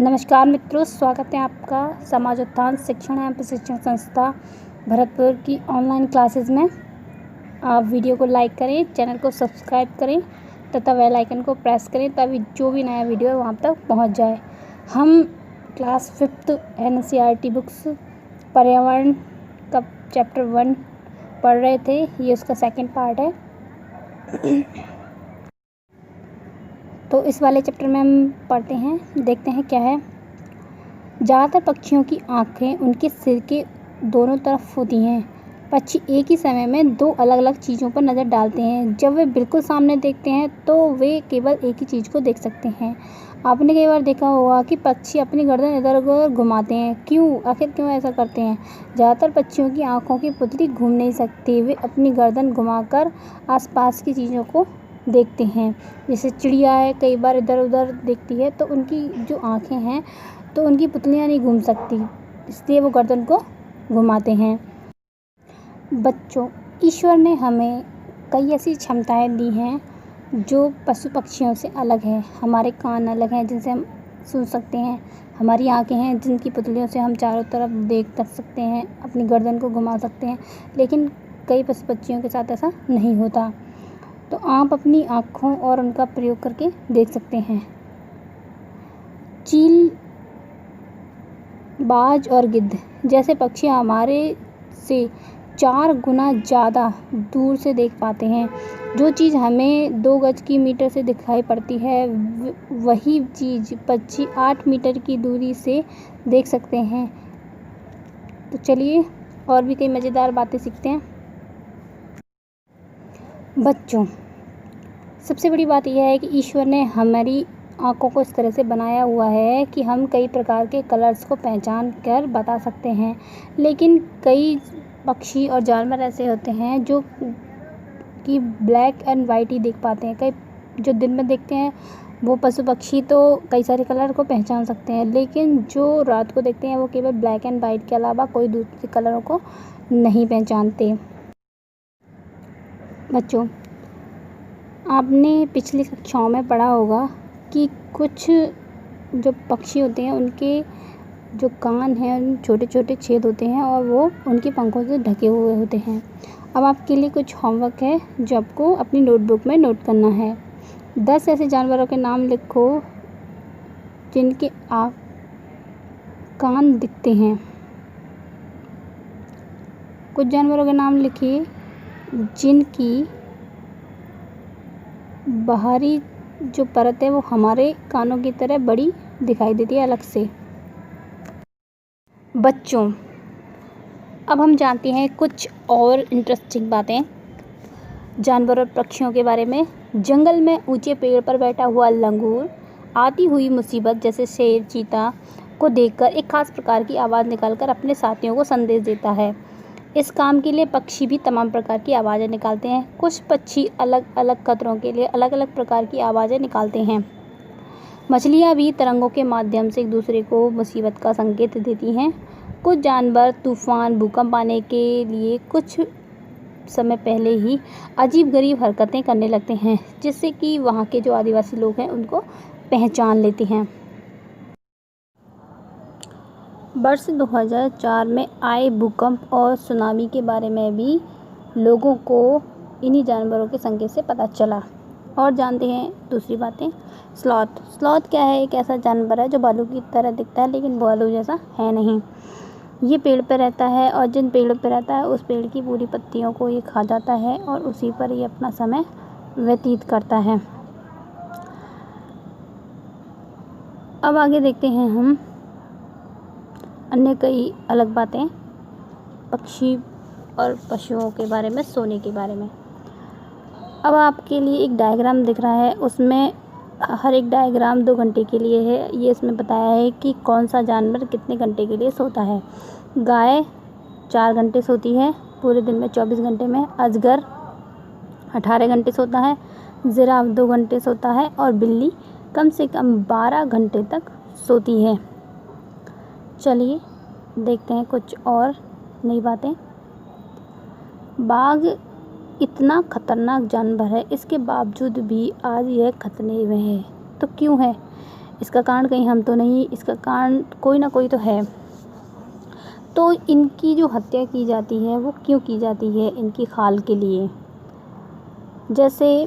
नमस्कार मित्रों, स्वागत है आपका समाज उत्थान शिक्षण एवं प्रशिक्षण संस्था भरतपुर की ऑनलाइन क्लासेस में। आप वीडियो को लाइक करें, चैनल को सब्सक्राइब करें तथा बेल आइकन को प्रेस करें ताकि जो भी नया वीडियो है वहाँ तक पहुँच जाए। हम क्लास 5th NCERT बुक्स पर्यावरण का चैप्टर 1 पढ़ रहे थे। ये उसका सेकंड पार्ट है। तो इस वाले चैप्टर में हम पढ़ते हैं, देखते हैं क्या है। ज़्यादातर पक्षियों की आँखें उनके सिर के दोनों तरफ होती हैं। पक्षी एक ही समय में दो अलग अलग चीज़ों पर नज़र डालते हैं। जब वे बिल्कुल सामने देखते हैं तो वे केवल एक ही चीज़ को देख सकते हैं। आपने कई बार देखा होगा कि पक्षी अपनी गर्दन इधर उधर घुमाते हैं। आखिर क्यों ऐसा करते हैं? ज़्यादातर पक्षियों की आँखों की पुतली घूम नहीं सकती। वे अपनी गर्दन घुमाकर आसपास की चीज़ों को देखते हैं। जैसे चिड़िया है, कई बार इधर उधर देखती है तो उनकी जो आँखें हैं तो उनकी पुतलियाँ नहीं घूम सकती, इसलिए वो गर्दन को घुमाते हैं। बच्चों, ईश्वर ने हमें कई ऐसी क्षमताएं दी हैं जो पशु पक्षियों से अलग है। हमारे कान अलग हैं जिनसे हम सुन सकते हैं। हमारी आँखें हैं जिनकी पुतलियों से हम चारों तरफ देख तक सकते हैं, अपनी गर्दन को घुमा सकते हैं। लेकिन कई पशु पक्षियों के साथ ऐसा नहीं होता। तो आप अपनी आँखों और उनका प्रयोग करके देख सकते हैं। चील, बाज और गिद्ध जैसे पक्षी हमारे से 4 गुना ज़्यादा दूर से देख पाते हैं। जो चीज़ हमें 2 गज की मीटर से दिखाई पड़ती है वही चीज़ पक्षी 8 मीटर की दूरी से देख सकते हैं। तो चलिए और भी कई मज़ेदार बातें सीखते हैं। बच्चों, सबसे बड़ी बात यह है कि ईश्वर ने हमारी आँखों को इस तरह से बनाया हुआ है कि हम कई प्रकार के कलर्स को पहचान कर बता सकते हैं। लेकिन कई पक्षी और जानवर ऐसे होते हैं जो कि ब्लैक एंड वाइट ही देख पाते हैं। कई जो दिन में देखते हैं वो पशु पक्षी तो कई सारे कलर को पहचान सकते हैं, लेकिन जो रात को देखते हैं वो केवल ब्लैक एंड वाइट के अलावा कोई दूसरे कलरों को नहीं पहचानते। बच्चों, आपने पिछली कक्षाओं में पढ़ा होगा कि कुछ जो पक्षी होते हैं उनके जो कान हैं उन छोटे छोटे छेद होते हैं और वो उनके पंखों से ढके हुए होते हैं। अब आपके लिए कुछ होमवर्क है जो आपको अपनी नोटबुक में नोट करना है। 10 ऐसे जानवरों के नाम लिखो जिनके कान दिखते हैं। कुछ जानवरों के नाम लिखिए जिनकी बाहरी जो परत है वो हमारे कानों की तरह बड़ी दिखाई देती है अलग से। बच्चों, अब हम जानते हैं कुछ और इंटरेस्टिंग बातें जानवर और पक्षियों के बारे में। जंगल में ऊंचे पेड़ पर बैठा हुआ लंगूर आती हुई मुसीबत जैसे शेर, चीता को देखकर एक खास प्रकार की आवाज़ निकालकर अपने साथियों को संदेश देता है। इस काम के लिए पक्षी भी तमाम प्रकार की आवाज़ें निकालते हैं। कुछ पक्षी अलग अलग खतरों के लिए अलग अलग प्रकार की आवाज़ें निकालते हैं। मछलियाँ भी तरंगों के माध्यम से एक दूसरे को मुसीबत का संकेत देती हैं। कुछ जानवर तूफान, भूकंप आने के लिए कुछ समय पहले ही अजीब-गरीब हरकतें करने लगते हैं, जिससे कि वहाँ के जो आदिवासी लोग हैं उनको पहचान लेते हैं। वर्ष 2004 में आए भूकंप और सुनामी के बारे में भी लोगों को इन्हीं जानवरों के संकेत से पता चला। और जानते हैं दूसरी बातें। स्लॉथ क्या है? एक ऐसा जानवर है जो भालू की तरह दिखता है लेकिन भालू जैसा है नहीं। ये पेड़ पर रहता है और जिन पेड़ों पर रहता है उस पेड़ की पूरी पत्तियों को ये खा जाता है और उसी पर ये अपना समय व्यतीत करता है। अब आगे देखते हैं हम अन्य कई अलग बातें पक्षी और पशुओं के बारे में, सोने के बारे में। अब आपके लिए एक डायग्राम दिख रहा है, उसमें हर एक डायग्राम 2 घंटे के लिए है। ये इसमें बताया है कि कौन सा जानवर कितने घंटे के लिए सोता है। गाय 4 घंटे सोती है पूरे दिन में, 24 घंटे में। अजगर 18 घंटे सोता है। जिराफ 2 घंटे सोता है और बिल्ली कम से कम 12 घंटे तक सोती है। चलिए देखते हैं कुछ और नई बातें। बाघ इतना खतरनाक जानवर है, इसके बावजूद भी आज यह खतरे में है। तो क्यों है? इसका कारण कहीं हम तो नहीं, इसका कारण कोई ना कोई तो है। तो इनकी जो हत्या की जाती है वो क्यों की जाती है? इनकी खाल के लिए। जैसे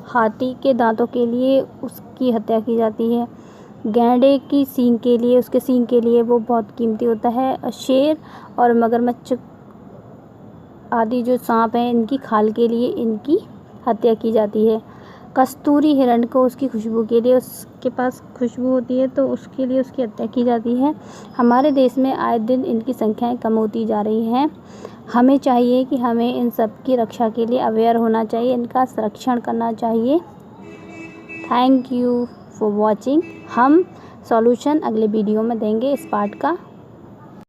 हाथी के दांतों के लिए उसकी हत्या की जाती है, गैंडे की सींग के लिए, उसके सींग के लिए वो बहुत कीमती होता है। शेर और मगरमच्छ आदि जो सांप हैं इनकी खाल के लिए इनकी हत्या की जाती है। कस्तूरी हिरण को उसकी खुशबू के लिए, उसके पास खुशबू होती है तो उसके लिए उसकी हत्या की जाती है। हमारे देश में आए दिन इनकी संख्याएं कम होती जा रही हैं। हमें चाहिए कि हमें इन सब की रक्षा के लिए अवेयर होना चाहिए, इनका संरक्षण करना चाहिए। Thank you for watching. हम सॉल्यूशन अगले वीडियो में देंगे इस पार्ट का।